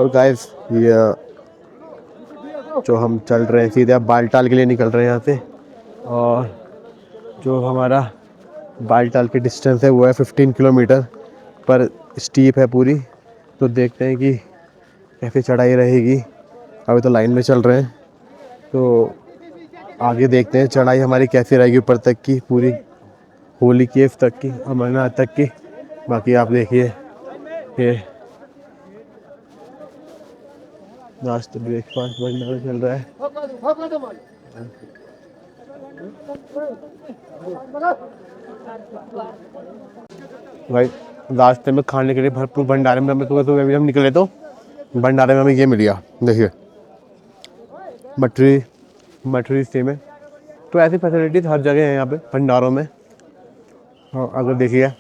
और गाइस ये जो हम चल रहे हैं सीधे अब बालटाल के लिए निकल रहे हैं यहाँ से। और जो हमारा बालटाल की डिस्टेंस है वो है 15 किलोमीटर, पर स्टीप है पूरी। तो देखते हैं कि कैसे चढ़ाई रहेगी। अभी तो लाइन में चल रहे हैं, तो आगे देखते हैं चढ़ाई हमारी कैसी रहेगी ऊपर तक की, पूरी होली केव तक की, अमरनाथ तक की। बाकी आप देखिए ये नाश्ता ब्रेकफास्ट भंडारा चल रहा है। भाई रास्ते में खाने के लिए भरपूर भंडारे में हमें सुबह अभी हम निकले तो भंडारे में हमें ये मिल गया, देखिए मठरी सेम है। तो ऐसी फैसिलिटीज हर जगह है यहाँ पे भंडारों में। और अगर देखिए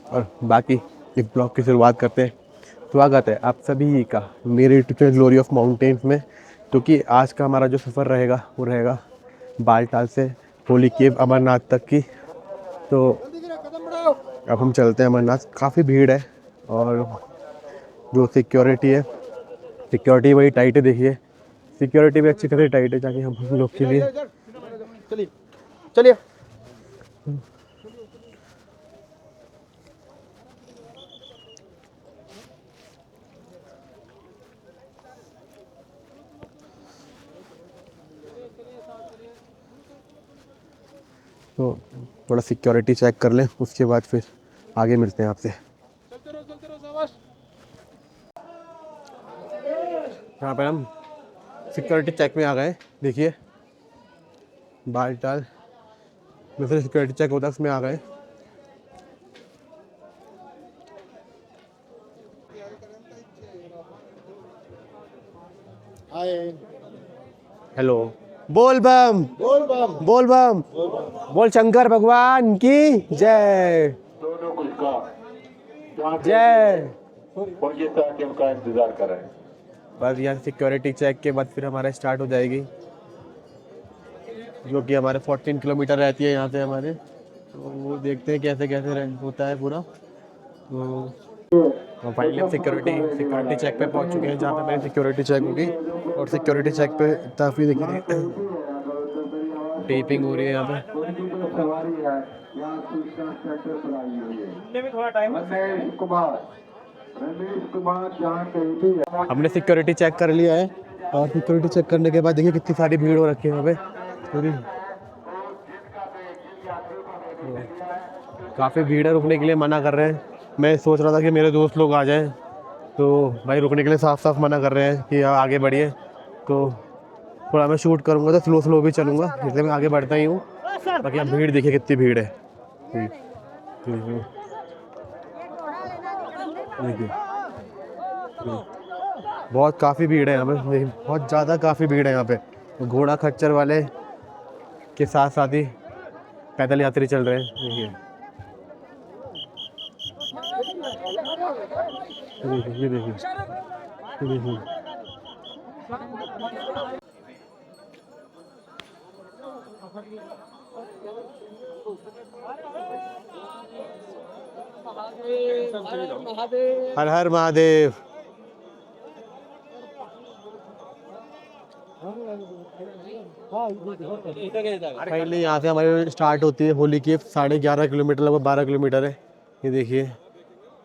और बाकी इस ब्लॉग की शुरुआत करते हैं। स्वागत है आप सभी का मेरे YouTube channel glory of mountains में। क्योंकि आज का हमारा जो सफ़र रहेगा वो रहेगा बालटाल से होली केव अमरनाथ तक की। तो अब हम चलते हैं अमरनाथ। काफ़ी भीड़ है और जो सिक्योरिटी वही टाइट है। देखिए सिक्योरिटी भी अच्छी खासी टाइट है ताकि हम लोग के लिए। चलिए तो थोड़ा सिक्योरिटी चेक कर लें, उसके बाद फिर आगे मिलते हैं आपसे। यहाँ पर हम सिक्योरिटी चेक में आ गए। देखिए बालटाल में फिर सिक्योरिटी चेक होता है, उसमें आ गए। हेलो, बोल बम बोल बम बोल बम बोल शंकर भगवान की जय जय। का इंतजार कर रहे हैं। बस यहाँ सिक्योरिटी चेक के बाद फिर हमारा स्टार्ट हो जाएगी, जो कि हमारे 14 किलोमीटर रहती है यहाँ से हमारे। तो वो देखते हैं कैसे कैसे होता है पूरा। तो फाइनली सिक्योरिटी चेक पे पहुँच चुके हैं, जहाँ पे मेरी सिक्योरिटी चेक होगी। और सिक्योरिटी चेक पे काफ़ी देखिए टेपिंग हो रही है यहाँ पे। हमने सिक्योरिटी चेक कर लिया है और सिक्योरिटी चेक करने के बाद देखिए कितनी सारी भीड़ हो रखी है यहाँ पे पूरी। काफ़ी भीड़ है, रुकने के लिए मना कर रहे हैं। मैं सोच रहा था कि मेरे दोस्त लोग आ जाएं, तो भाई रुकने के लिए साफ साफ मना कर रहे हैं कि आगे बढ़िए। तो थोड़ा मैं शूट करूँगा तो स्लो भी चलूँगा, इसलिए मैं आगे बढ़ता ही हूँ। बाकी यहाँ भीड़ देखिए कितनी भीड़ है। देखिए बहुत काफ़ी भीड़ है यहाँ पे, बहुत ज़्यादा काफ़ी भीड़ है यहाँ पे। घोड़ा खच्चर वाले के साथ साथ ही पैदल यात्री चल रहे हैं। देखिए ये देखिए हर हर महादेव। फाइनली यहाँ से हमारी स्टार्ट होती है होली की 11.5 किलोमीटर, लगभग 12 किलोमीटर है। ये देखिए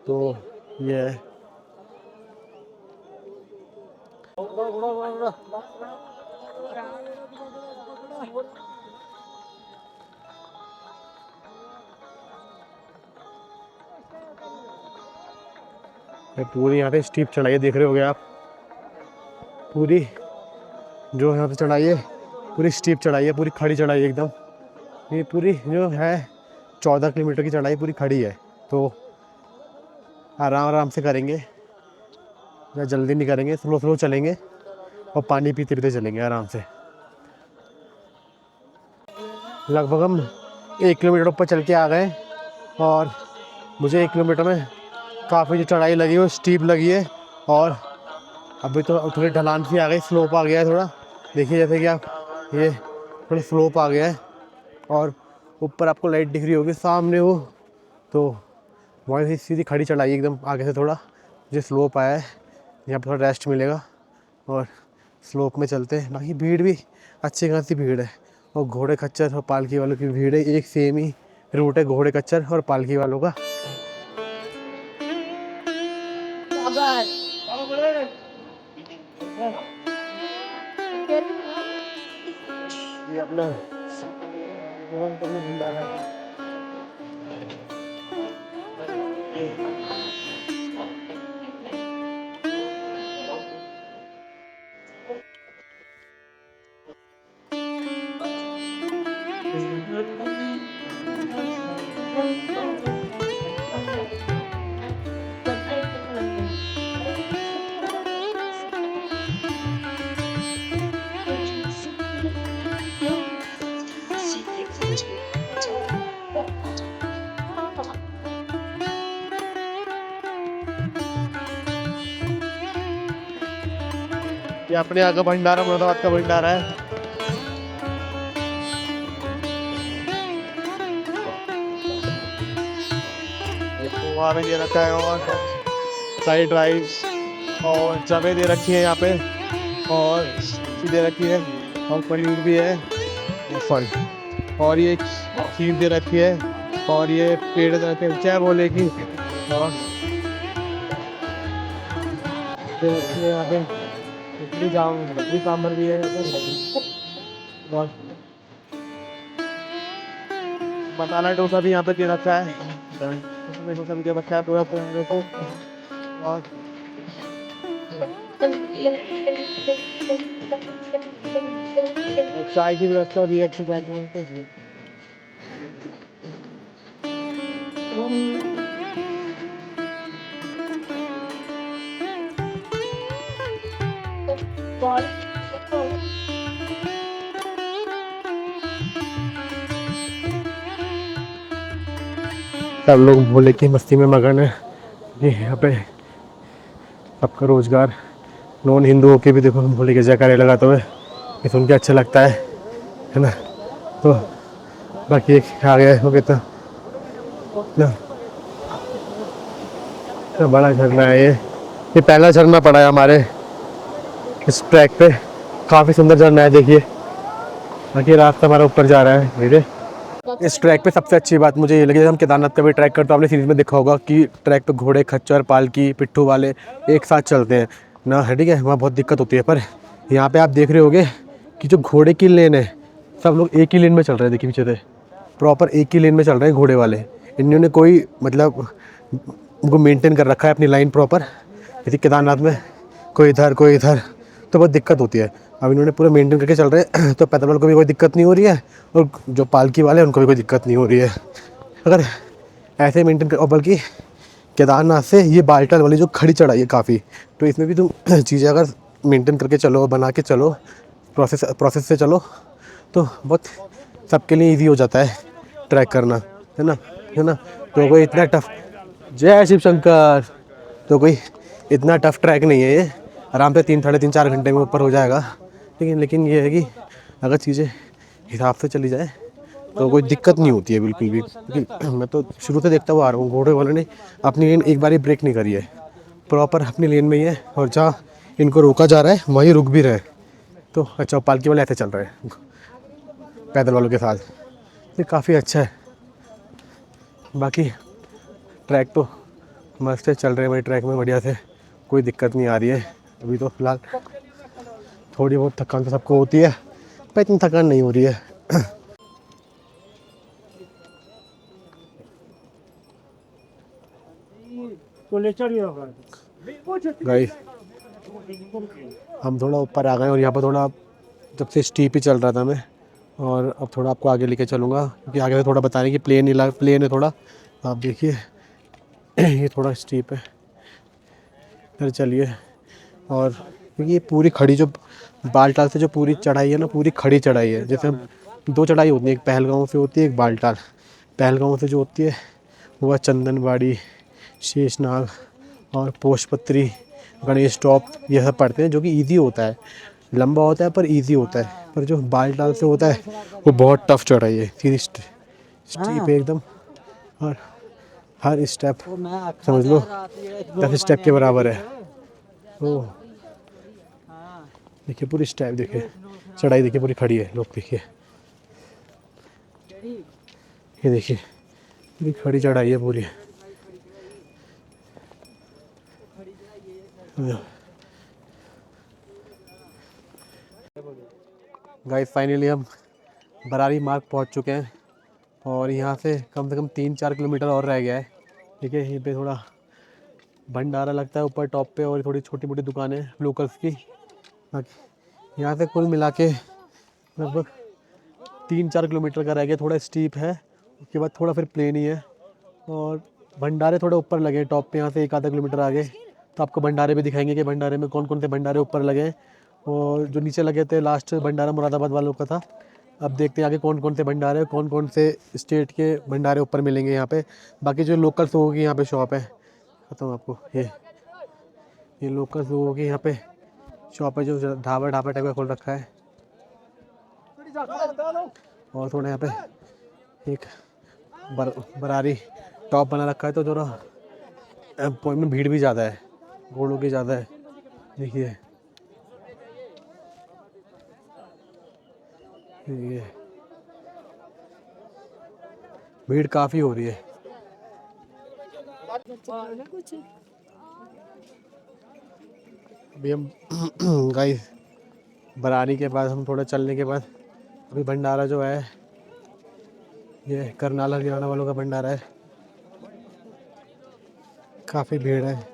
तो ये है पूरी यहाँ पे स्टीप चढ़ाई देख रहे होगे आप। पूरी जो यहाँ पे चढ़ाई है पूरी स्टीप चढ़ाई है, पूरी खड़ी चढ़ाई है एकदम। ये पूरी जो है 14 किलोमीटर की चढ़ाई पूरी खड़ी है। तो आराम आराम से करेंगे, या जल्दी नहीं करेंगे, स्लो चलेंगे और पानी पीते पीते चलेंगे आराम से। लगभग हम 1 किलोमीटर ऊपर चल के आ गए और मुझे 1 किलोमीटर में काफ़ी जो चढ़ाई लगी है वो स्टीप लगी है। और अभी तो थोड़ी ढलान सी आ गई, स्लोप आ गया है थोड़ा। देखिए जैसे कि आप ये थोड़ी स्लोप आ गया है और ऊपर आपको लाइट दिख रही होगी सामने वो। तो वहाँ से सीधी खड़ी चढ़ाई एकदम आगे से थोड़ा जो स्लोप आया है, यहाँ पर थोड़ा रेस्ट मिलेगा और स्लोप में चलते हैं। बाकी भीड़ भी अच्छी खासी भीड़ है और घोड़े खच्चर और पालकी वालों की भीड़ है। एक सेम ही रूट है घोड़े खच्चर और पालकी वालों का। ये अपना ये अपने आगे भंडारा, मुरादाबाद का भंडारा है। वहाँ में दे रखा है और फ्राइड राइस और जगह दे रखी है यहाँ पे और दे रखी है और पनीर भी है और फल और ये खीर दे रखी है और ये पेड़ दे रखे हैं क्या बोले की। और यहाँ पे इडली सांभर भी है और मसाला डोसा भी यहाँ पे दे रखा है। डोसा भी दे रखा है पूरा को और चाय की व्यवस्था भी अच्छी है। सब लोग भोले की मस्ती में मगन है। ये यहाँ पे सबका रोजगार, नॉन हिंदुओं के भी देखो भोले के जयकारे लगाते हुए, ये सुन के अच्छा लगता है ना। तो बाकी एक आ गया हो गया तो बड़ा झरना है ये पहला झरना पड़ा है हमारे इस ट्रैक पे। काफ़ी सुंदर झरना है देखिए। बाकी रास्ता हमारा ऊपर जा रहा है धीरे। इस ट्रैक पे सबसे अच्छी बात मुझे ये लगी, हम केदारनाथ का भी ट्रैक करते हो आपने सीरीज में देखा होगा कि ट्रैक पे घोड़े खच्चर पालकी पिट्ठू वाले एक साथ चलते हैं ना, है ठीक है। वहाँ बहुत दिक्कत होती है, पर यहाँ पे आप देख रहे होगे कि जो घोड़े की लेन है सब लोग एक ही लेन में चल रहे हैं। देखिए पीछे से प्रॉपर एक ही लेन में चल रहे हैं घोड़े वाले। इन्होंने कोई मतलब उनको मेनटेन कर रखा है अपनी लाइन प्रॉपर। जैसे केदारनाथ में कोई इधर तो बहुत दिक्कत होती है। अब इन्होंने पूरा मेंटेन करके चल रहे हैं तो पैदल वालों को भी कोई दिक्कत नहीं हो रही है और जो पालकी वाले हैं उनको भी कोई दिक्कत नहीं हो रही है। अगर ऐसे मेंटेन कर, और बल्कि केदारनाथ से ये बालटाल वाली जो खड़ी चढ़ाई है काफ़ी, तो इसमें भी तुम चीज़ें अगर मेंटेन करके चलो, बना के चलो, प्रोसेस से चलो तो बहुत सबके लिए ईजी हो जाता है ट्रैक करना, है ना। तो कोई इतना टफ, जय शिव शंकर, तो कोई इतना टफ ट्रैक नहीं है ये। आराम से 3-4 घंटे में ऊपर हो जाएगा। लेकिन ये है कि अगर चीज़ें हिसाब से चली जाए तो कोई दिक्कत नहीं होती है बिल्कुल भी। क्योंकि मैं तो शुरू से देखता हुआ आ रहा हूँ घोड़े वालों ने अपनी लेन एक बार ही ब्रेक नहीं करी है, प्रॉपर अपनी लेन में ही है और जहाँ इनको रोका जा रहा है वहीं रुक भी रहे। तो अच्छा, पालकी वाले ऐसे चल रहे हैं पैदल वालों के साथ, ये काफ़ी अच्छा है। बाकी ट्रैक तो मस्त है, चल रहे हैं भाई ट्रैक में बढ़िया से, कोई दिक्कत नहीं आ रही है अभी तो फिलहाल। थोड़ी बहुत थकान तो सबको होती है पर इतनी थकान नहीं हो रही है। गाइस हम थोड़ा ऊपर आ गए और यहाँ पर थोड़ा जब से स्टीप ही चल रहा था मैं, और अब थोड़ा आपको आगे लेके चलूँगा क्योंकि आगे से थोड़ा बताने की प्लेन है थोड़ा। आप देखिए ये थोड़ा स्टीप है, इधर चलिए। और क्योंकि ये पूरी खड़ी जो बालटाल से जो पूरी चढ़ाई है ना, पूरी खड़ी चढ़ाई है। जैसे हम 2 चढ़ाई होती है, एक पहलगांव से होती है, एक बालटाल। पहलगांव से जो होती है वो चंदनबाड़ी, शेषनाग और पोशपत्री, गणेश टॉप ये सब पढ़ते हैं, जो कि ईजी होता है, लंबा होता है पर ईजी होता है। पर जो बालटाल से होता है वो बहुत टफ चढ़ाई है, सीधी स्टीप है एकदम। और हर स्टेप समझ लो 10 स्टेप के बराबर है। तो देखिए पूरी स्टेप देखिए, चढ़ाई देखिए पूरी खड़ी है, लोग देखिए, ये देखिए पूरी खड़ी चढ़ाई है पूरी। गाइस फाइनली हम बरारी मार्ग पहुंच चुके हैं और यहाँ से कम 3-4 किलोमीटर और रह गया है। ठीक है, यहीं पे थोड़ा भंडारा लगता है ऊपर टॉप पे और थोड़ी छोटी मोटी दुकानें लोकल्स की। बाकी यहाँ से कुल मिला के लगभग 3-4 किलोमीटर का रह गया, थोड़ा स्टीप है, उसके बाद थोड़ा फिर प्लेन ही है और भंडारे थोड़े ऊपर लगे हैं टॉप पे। यहाँ से 1-आधा किलोमीटर आगे तो आपको भंडारे भी दिखाएंगे कि भंडारे में कौन कौन से भंडारे ऊपर लगे हैं और जो नीचे लगे थे लास्ट भंडारा मुरादाबाद वालों का था। अब देखते हैं आगे कौन कौन से भंडारे, कौन कौन से स्टेट के भंडारे ऊपर मिलेंगे यहाँ पे। बाकी जो लोकल्स लोगों की यहाँ पे शॉप है, बताऊँ आपको, ये लोकल्स लोगों की यहाँ पे शॉप है, जो ढाबा टाइप का खोल रखा है। और थोड़ा यहाँ पे एक बरारी टॉप बना रखा है, तो थोड़ा पॉइंट में भीड़ भी ज़्यादा है, घोड़ों की ज़्यादा है। देखिए ये भीड़ काफ़ी हो रही है। अभी हम गाइस बरारी के बाद हम थोड़ा चलने के बाद अभी भंडारा जो है ये करनाल हरियाणा वालों का भंडारा है, काफ़ी भीड़ है।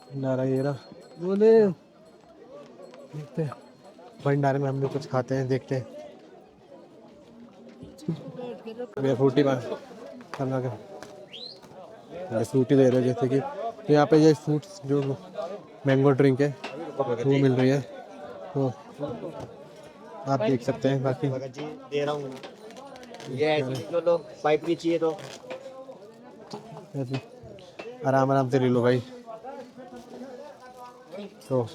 भंडारा ये रहा, बोले देखते हैं भंडारे में हम लोग कुछ खाते हैं, देखते हैं। मेरा फ्रूटी बात करना का फ्रूटी दे रहे हैं, जैसे कि तो यहाँ पे ये फ्रूट्स जो मैंगो ड्रिंक है वो मिल रही है, तो आप देख सकते हैं। बाकी दे रहा हूँ ये जो लोग पाइप भी चाहिए तो आराम आराम से ले लो भाई। तो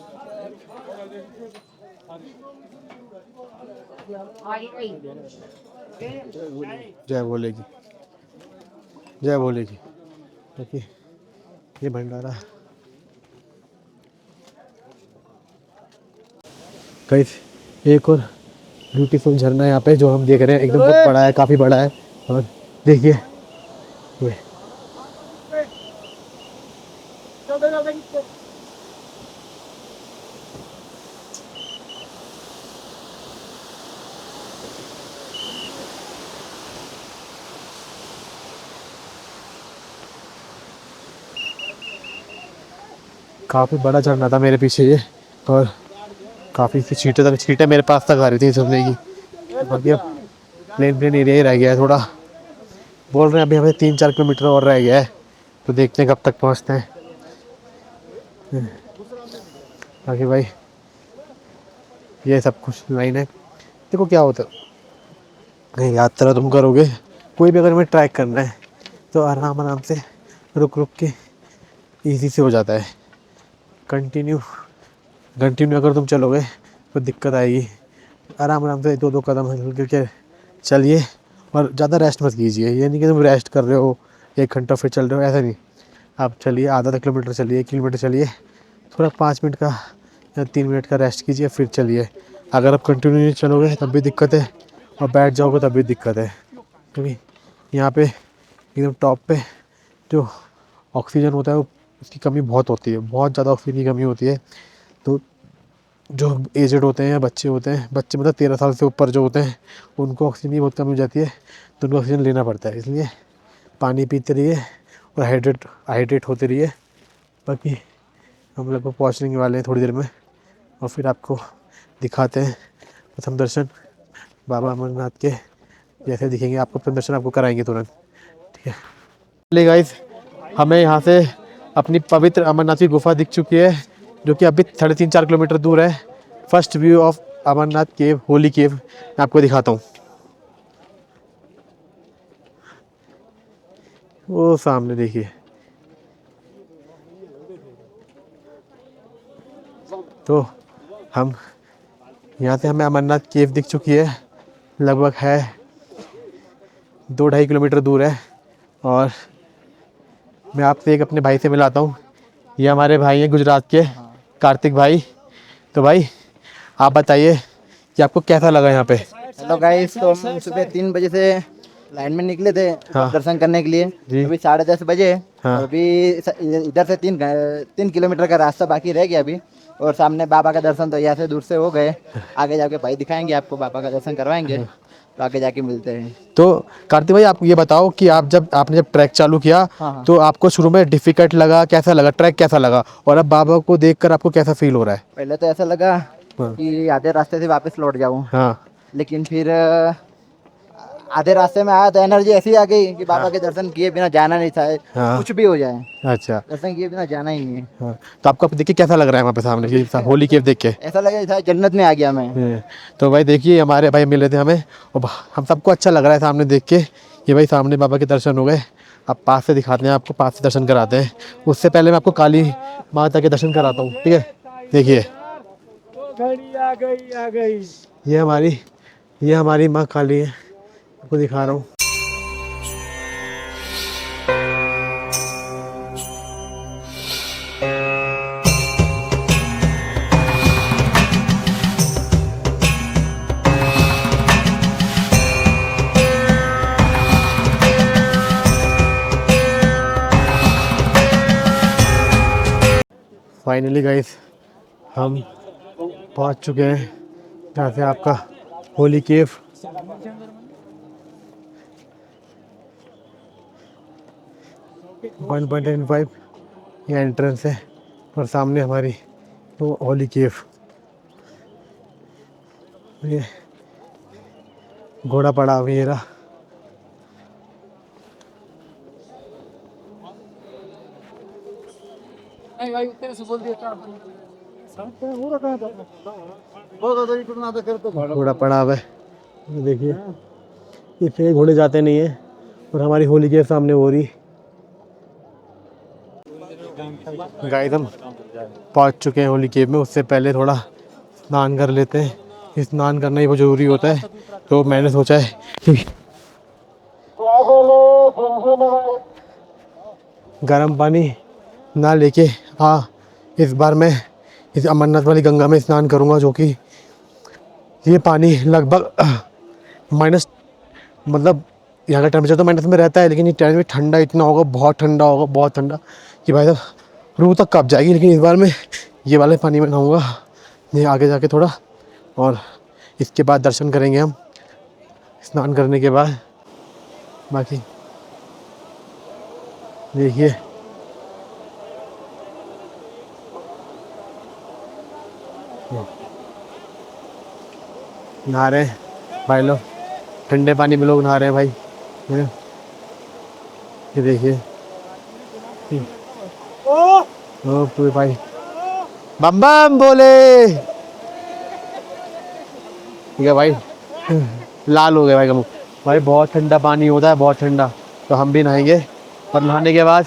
जय बोलेगी, जय बोलेगी। देखिए ये भंडारा कहीं एक और ब्यूटीफुल झरना यहाँ पे जो हम देख रहे हैं, एकदम बहुत बड़ा है, काफ़ी बड़ा है। और देखिए ये काफ़ी बड़ा झरना था मेरे पीछे ये, और काफ़ी सी छींटें मेरे पास तक आ रही थी सुनने की। बाकी अब प्लेन एरिया ही रह गया है थोड़ा, बोल रहे हैं अभी हमें 3-4 किलोमीटर और रह गया है, तो देखते हैं कब तक पहुँचते हैं। बाकी भाई ये सब कुछ लाइन है। देखो क्या होता है, कहीं यात्रा तुम करोगे, कोई भी अगर हमें ट्रैक करना है तो आराम आराम से रुक रुक के इजी से हो जाता है। कंटिन्यू अगर तुम चलोगे तो दिक्कत आएगी। आराम आराम से 2-2 कदम हल्के के चलिए और ज़्यादा रेस्ट मत कीजिए। ये नहीं कि तुम रेस्ट कर रहे हो 1 घंटा फिर चल रहे हो, ऐसा नहीं। आप चलिए आधा किलोमीटर चलिए, 1 किलोमीटर चलिए, थोड़ा 5 मिनट का या 3 मिनट का रेस्ट कीजिए, फिर चलिए। अगर आप कंटिन्यू नहीं चलोगे तब भी दिक्कत है, और बैठ जाओगे तब भी दिक्कत है, क्योंकि यहाँ पे एकदम टॉप पे जो ऑक्सीजन होता है वो उसकी कमी बहुत होती है, बहुत ज़्यादा ऑक्सीजन की कमी होती है। तो जो एजेड होते हैं या बच्चे होते हैं, बच्चे मतलब 13 साल से ऊपर जो होते हैं, उनको ऑक्सीजन की बहुत कमी हो जाती है, तो उनको ऑक्सीजन लेना पड़ता है। इसलिए पानी पीते रहिए और हाइड्रेट होते रहिए। बाकी हम लोग को पहुँचने वाले हैं थोड़ी देर में, और फिर आपको दिखाते हैं प्रथम दर्शन बाबा अमरनाथ के। जैसे दिखेंगे आपको प्रथम दर्शन आपको कराएंगे तुरंत, ठीक है। चलिए गाइस, हमें यहाँ से अपनी पवित्र अमरनाथ की गुफा दिख चुकी है, जो कि अभी 3.5-4 किलोमीटर दूर है। फर्स्ट व्यू ऑफ अमरनाथ केव, होली केव, मैं आपको दिखाता हूँ। वो सामने देखिए, तो हम यहाँ से हमें अमरनाथ केव दिख चुकी है, लगभग है 2-2.5 किलोमीटर दूर है। और मैं आपसे एक अपने भाई से मिलाता हूँ। ये हमारे भाई हैं गुजरात के, कार्तिक भाई। तो भाई आप बताइए कि आपको कैसा लगा यहाँ पे? हेलो गाइस, तो हम सुबह 3 बजे से लाइन में निकले थे हाँ। दर्शन करने के लिए। जी। अभी 10:30 बजे। हाँ। और अभी इधर से 3 किलोमीटर का रास्ता बाकी रह गया अभी। और सामने बाबा का दर्शन तो यहाँ से दूर से हो गए। आगे जाके भाई दिखाएंगे आपको, बाबा का दर्शन करवाएंगे। तो आगे जाके मिलते हैं। तो कार्तिक भाई आप ये बताओ कि आपने जब ट्रैक चालू किया हाँ। तो आपको शुरू में डिफिकल्ट लगा, कैसा लगा, ट्रैक कैसा लगा, और अब बाबा को देखकर आपको कैसा फील हो रहा है? पहले तो ऐसा लगा हाँ। कि आधे रास्ते से वापस लौट जाऊं। हाँ। लेकिन फिर आधे रास्ते में आया तो एनर्जी ऐसी आ गई कि बाबा के दर्शन किए बिना जाना नहीं था। हाँ। कुछ भी हो जाए, अच्छा। दर्शन किए बिना जाना ही नहीं है। हाँ। तो आपको देख के कैसा लग रहा है वहाँ पे सामने ये होली केव देख के? ऐसा लगे था जन्नत में आ गया मैं। तो भाई देखिए हमारे भाई मिले थे हमें, और हम सबको अच्छा लग रहा है सामने देख के। ये भाई सामने बाबा के दर्शन हो गए। अब पास से दिखाते हैं आपको, पास से दर्शन कराते हैं। उससे पहले मैं आपको काली माता के दर्शन कराता हूँ, ठीक है? देखिए आ गई। ये हमारी माँ काली है, आपको दिखा रहा हूँ। फाइनली गाइस हम पहुंच चुके हैं जहाँ से आपका होली केव। वन 1.5 ये एंट्रेंस है, और सामने हमारी वो होली केव। ये घोड़ा पड़ा हुआ है, ये रहा। घोड़ा पड़ा हुआ है, ये देखिए। इससे घोड़े जाते नहीं है, और हमारी होली के सामने हो रही। गाइस हम पहुंच चुके हैं होली केव में। उससे पहले थोड़ा स्नान कर लेते हैं, स्नान करना ही बहुत ज़रूरी होता है। तो मैंने सोचा है कि गर्म पानी ना लेके इस बार मैं इस अमरनाथ वाली गंगा में स्नान करूंगा, जो कि ये पानी लगभग माइनस, मतलब यहाँ का टेम्परेचर तो माइनस में रहता है, लेकिन ये टाइम में ठंडा इतना होगा, बहुत ठंडा होगा, बहुत ठंडा कि भाई साहब रूह तक कब जाएगी। लेकिन इस बार मैं ये वाले पानी में नहाऊंगा, ये आगे जाके थोड़ा, और इसके बाद दर्शन करेंगे हम स्नान करने के बाद। बाकी देखिए नहा रहे हैं भाई लोग, ठंडे पानी में लोग नहा रहे हैं भाई। ये देखिए ओ पूरे भाई बम बम बोले। ठीक है भाई, लाल हो गए भाई का मुँह। भाई बहुत ठंडा पानी होता है, बहुत ठंडा। तो हम भी नहाएंगे, और नहाने के बाद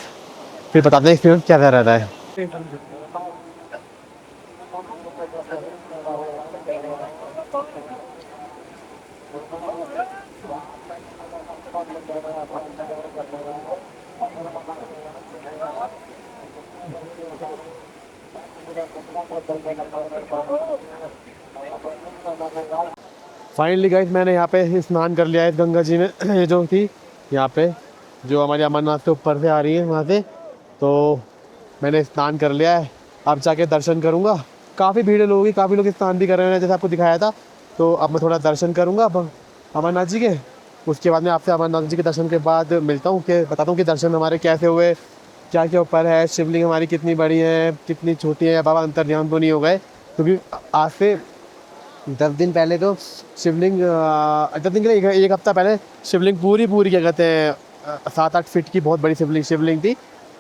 फिर बताते हैं एक्सपीरियंस कैसा रहता है। फाइनली गाइस मैंने यहाँ पे स्नान कर लिया है गंगा जी में। ये जो थी यहाँ पे, जो हमारे अमरनाथ से ऊपर से आ रही है वहाँ से, तो मैंने स्नान कर लिया है। अब जाके दर्शन करूँगा। काफ़ी भीड़ लोगों की, काफ़ी लोग स्नान भी कर रहे हैं जैसे आपको दिखाया था। तो अब मैं थोड़ा दर्शन करूँगा अब अमरनाथ जी के। उसके बाद मैं आपसे अमरनाथ जी के दर्शन के बाद मिलता हूँ, कि बताता हूँ कि दर्शन हमारे कैसे हुए, क्या क्या ऊपर है, शिवलिंग हमारी कितनी बड़ी है, कितनी छोटी है, बाबा अंतर्ध्यान तो नहीं हो गए। क्योंकि आज से 10 दिन पहले तो शिवलिंग 10 दिन के लिए एक हफ्ता पहले शिवलिंग पूरी क्या कहते हैं 7-8 फीट की बहुत बड़ी शिवलिंग थी,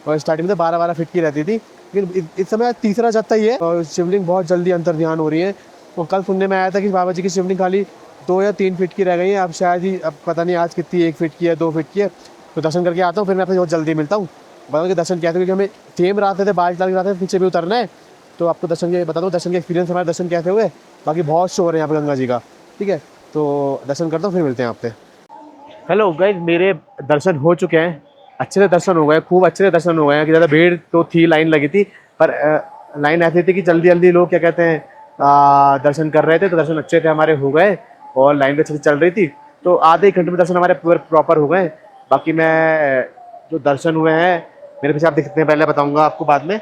और स्टार्टिंग में 12-12 फीट की रहती थी। लेकिन इस समय तीसरा जत्था ही है, और शिवलिंग बहुत जल्दी अंतर्ध्यान हो रही है। और कल सुनने में आया था कि बाबा जी की शिवलिंग खाली 2 या 3 फीट की रह गई है। अब शायद ही, अब पता नहीं आज कितनी 1 फीट की है, 2 फीट की है। तो दर्शन करके आता हूँ, फिर मैं आपसे बहुत जल्दी मिलता हूँ। बताऊँ कि दर्शन क्या था, क्योंकि हमें सेम रास्ते थे, बालटाल के रास्ते पीछे भी उतरना है। तो आपको दर्शन के बता दो, दर्शन के एक्सपीरियंस हमारे दर्शन कैसे हुए। बाकी बहुत शोर है यहाँ पे गंगा जी का, ठीक है। तो दर्शन करता हूँ, फिर मिलते हैं आपसे। हेलो गाइस, मेरे दर्शन हो चुके हैं, अच्छे से दर्शन हो गए, खूब अच्छे से दर्शन हो गए हैं। कि ज़्यादा भीड़ तो थी, लाइन लगी थी, पर लाइन ऐसी थी कि जल्दी जल्दी लोग क्या कहते हैं दर्शन कर रहे थे। तो दर्शन अच्छे थे हमारे, हो गए, और लाइन भी अच्छे से चल रही थी। तो आधे एक घंटे में दर्शन हमारे पूरे प्रॉपर हो गए। बाकी मैं जो दर्शन हुए हैं मेरे पीछे आप देख सकते हैं, पहले बताऊंगा आपको बाद में।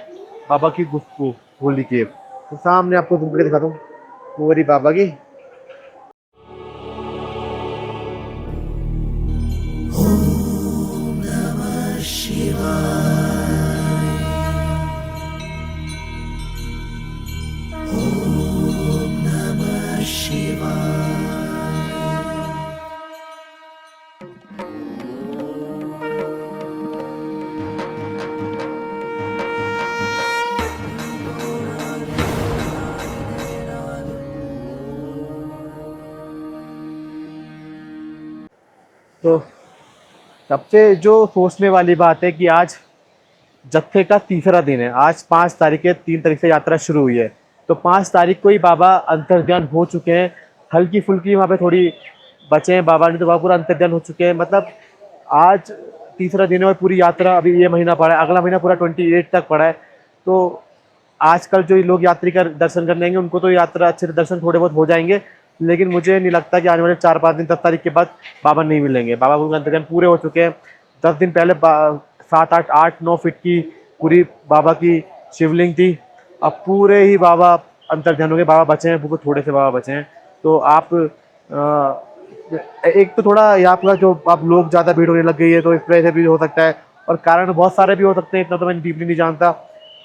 बाबा की गुफ्तगू होली केव, तो सामने आपको घूम के दिखाता हूँ पूरी बाबा की। तो सबसे जो सोचने वाली बात है कि आज जत्थे का तीसरा दिन है। आज 5 तारीख है, 3 तारीख से यात्रा शुरू हुई है। तो 5 तारीख को ही बाबा अंतर्ध्यान हो चुके हैं। हल्की फुल्की वहाँ पे थोड़ी बचे हैं बाबा, ने तो बाबा पूरा अंतर्ध्यान हो चुके हैं। मतलब आज तीसरा दिन है और पूरी यात्रा अभी ये महीना पड़ा है, अगला महीना पूरा 28 तक पड़ा है। तो आजकल जो लोग यात्री का दर्शन करने आएंगे उनको तो यात्रा अच्छे से दर्शन थोड़े बहुत हो जाएंगे, लेकिन मुझे नहीं लगता कि आने वाले 4-5 दिन 10 तारीख के बाद बाबा नहीं मिलेंगे। बाबा के अंतर्ध्यान पूरे हो चुके हैं। 10 दिन पहले 7-8-8-9 फीट की पूरी बाबा की शिवलिंग थी, अब पूरे ही बाबा अंतर्ध्यान हो गए। बाबा बचे हैं, बहुत थोड़े से बाबा बचे हैं। तो आप एक तो थोड़ा यहाँ पर जो अब लोग ज़्यादा भीड़ होने लग गई है, तो इस वजह से भी हो सकता है, और कारण बहुत सारे भी हो सकते हैं, इतना तो मैं डीपली नहीं जानता,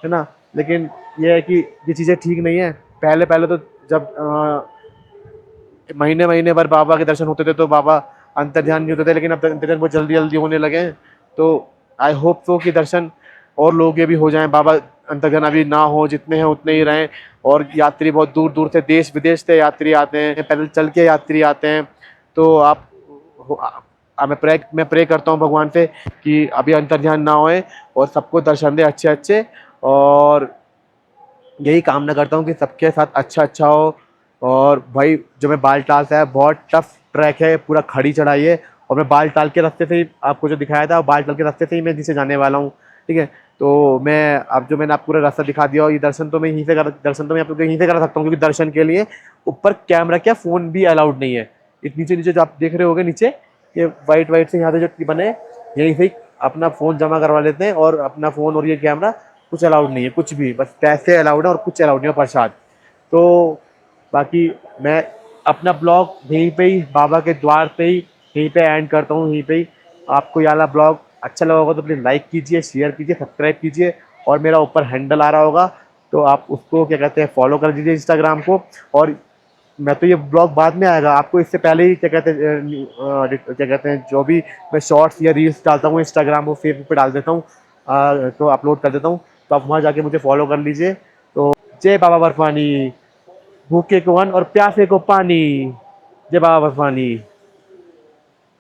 है ना। लेकिन यह है कि ये चीज़ें ठीक नहीं है। पहले पहले तो जब महीने महीने भर बाबा के दर्शन होते थे तो बाबा अंतर्ध्यान नहीं होते थे, लेकिन अब अंतर्ध्यान बहुत जल्दी जल्दी होने लगे हैं। तो आई होप सो कि दर्शन और लोग ये भी हो जाएं, बाबा अंतर्ध्यान अभी ना हो, जितने हैं उतने ही रहें। और यात्री बहुत दूर दूर से, देश विदेश से यात्री आते हैं, पैदल चल के यात्री आते हैं। तो मैं प्रे करता हूँ भगवान से कि अभी अंतर्ध्यान ना होए और सबको दर्शन दे अच्छे अच्छे, और यही कामना करता हूँ कि सबके साथ अच्छा अच्छा हो। और भाई जो मैं बालटाल से है, बहुत टफ ट्रैक है, पूरा खड़ी चढ़ाई है, और मैं बालटाल के रास्ते से ही आपको जो दिखाया था, बालटाल के रास्ते से ही मैं नीचे जाने वाला हूँ, ठीक है। तो मैं अब जो मैंने आपको पूरा रास्ता दिखा दिया, और ये दर्शन तो मैं यहीं से आप लोग यहीं से करा सकता हूँ, क्योंकि दर्शन के लिए ऊपर कैमरा क्या फ़ोन भी अलाउड नहीं है। नीचे नीचे जो आप देख रहे होगे नीचे, ये वाइट वाइट से यहाँ से जो बने, यहीं से अपना फ़ोन जमा करवा लेते हैं, और अपना फ़ोन और ये कैमरा कुछ अलाउड नहीं है, कुछ भी, बस पैसे अलाउड है और कुछ अलाउड नहीं है, प्रसाद। तो बाकी मैं अपना ब्लॉग यहीं पे ही, बाबा के द्वार पे ही, यहीं पे एंड करता हूँ, यहीं पे ही। आपको ये वाला ब्लॉग अच्छा लगा होगा तो प्लीज़ लाइक कीजिए, शेयर कीजिए, सब्सक्राइब कीजिए, और मेरा ऊपर हैंडल आ रहा होगा तो आप उसको क्या कहते हैं फॉलो कर दीजिए, इंस्टाग्राम को। और मैं तो ये ब्लॉग बाद में आएगा, आपको इससे पहले ही क्या कहते हैं जो भी मैं शॉर्ट्स या रील्स डालता हूँ इंस्टाग्राम और फेसबुक पे डाल देता हूँ, तो अपलोड कर देता हूँ, तो आप वहाँ जाके मुझे फॉलो कर लीजिए। तो जय बाबा बर्फानी, भूखे को अन्न और प्यासे को पानी। जय बाबा बर्फानी।